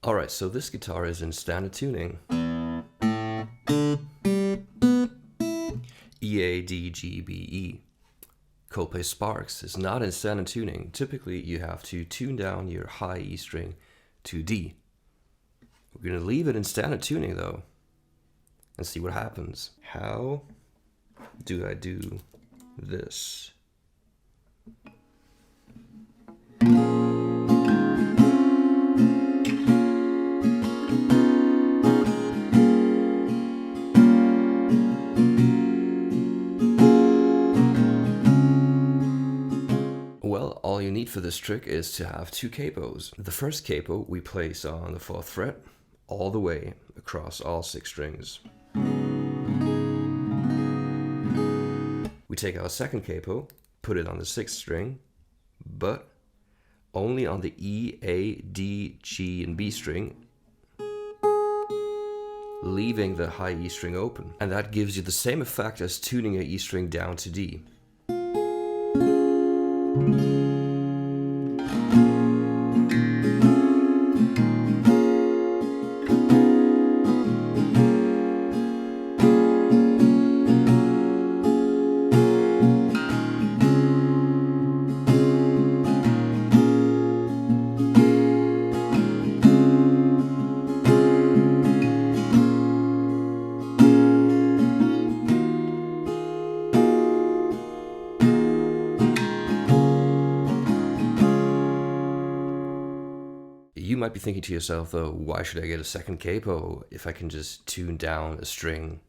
Alright, so this guitar is in standard tuning. E, A, D, G, B, E. Coldplay Sparks is not in standard tuning. Typically, you have to tune down your high E string to D. We're going to leave it in standard tuning though, and see what happens. How do I do this? Well, all you need for this trick is to have two capos. The first capo we place on the 4th fret all the way across all 6 strings. We take our second capo, put it on the 6th string, but only on the E, A, D, G, and B string, leaving the high E string open. And that gives you the same effect as tuning a E string down to D. You might be thinking to yourself though, why should I get a second capo if I can just tune down a string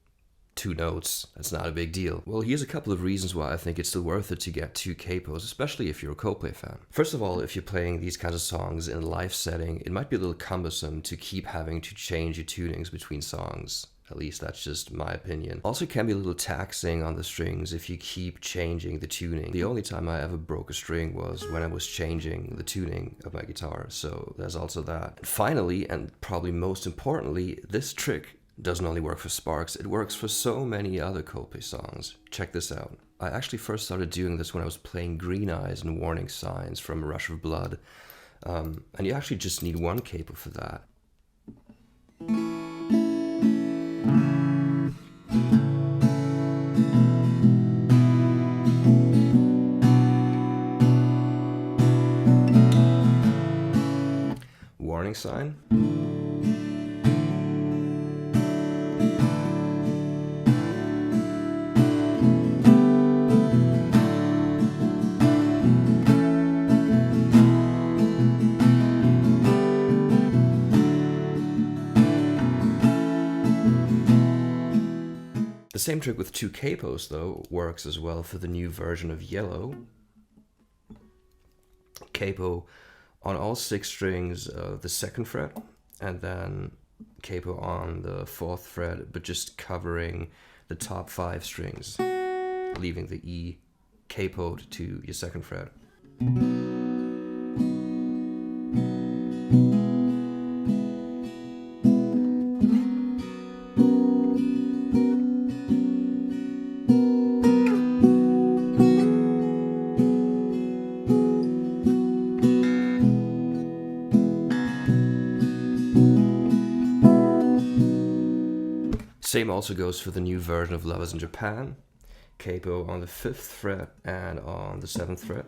2 notes? That's not a big deal. Well, here's a couple of reasons why I think it's still worth it to get 2 capos, especially if you're a Coldplay fan. First of all, if you're playing these kinds of songs in a live setting, it might be a little cumbersome to keep having to change your tunings between songs. At least that's just my opinion. Also, it can be a little taxing on the strings if you keep changing the tuning. The only time I ever broke a string was when I was changing the tuning of my guitar, so there's also that. Finally, and probably most importantly, this trick doesn't only work for Sparks, it works for so many other Coldplay songs. Check this out. I actually first started doing this when I was playing Green Eyes and Warning Signs from Rush of Blood. And you actually just need 1 capo for that. Warning sign. The same trick with 2 capos though works as well for the new version of Yellow. Capo on all 6 strings of the 2nd fret, and then capo on the 4th fret, but just covering the top 5 strings, leaving the E capoed to your 2nd fret. Same also goes for the new version of Lovers in Japan. Capo on the 5th fret and on the 7th fret.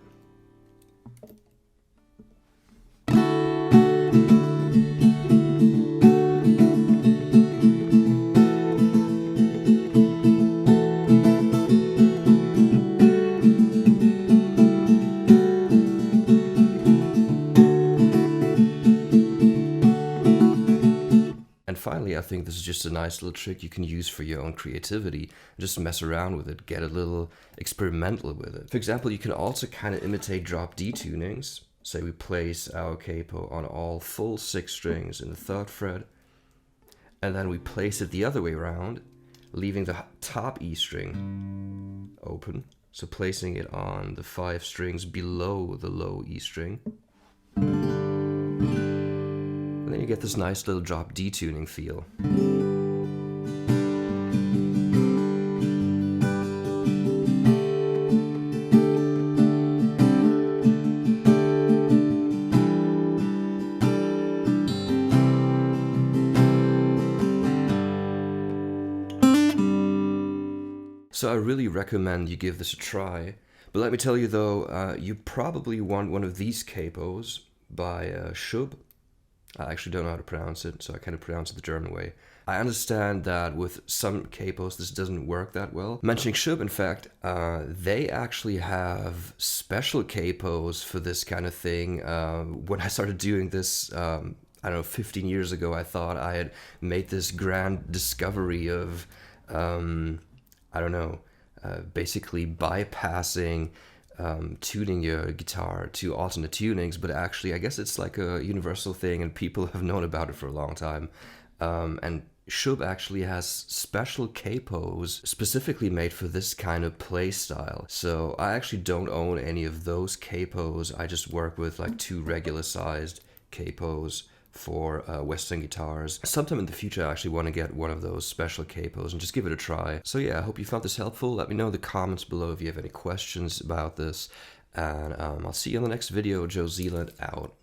Finally, I think this is just a nice little trick you can use for your own creativity. Just mess around with it, get a little experimental with it. For example, you can also kind of imitate drop D tunings. Say we place our capo on all full 6 strings in the 3rd fret, and then we place it the other way around, leaving the top E string open. So placing it on the 5 strings below the low E string. And then you get this nice little drop D tuning feel. So I really recommend you give this a try. But let me tell you though, you probably want one of these capos by Shubb. I actually don't know how to pronounce it, so I kind of pronounce it the German way. I understand that with some capos this doesn't work that well. Mentioning Shubb, in fact, they actually have special capos for this kind of thing. When I started doing this, I don't know, 15 years ago, I thought I had made this grand discovery of, I don't know, basically bypassing tuning your guitar to alternate tunings, but actually I guess it's like a universal thing and people have known about it for a long time. And Shubb actually has special capos specifically made for this kind of play style. So I actually don't own any of those capos. I just work with like 2 regular sized capos for Western guitars. Sometime in the future I actually want to get one of those special capos and just give it a try. So yeah, I hope you found this helpful. Let me know in the comments below if you have any questions about this, and I'll see you in the next video. Joe Zealand out.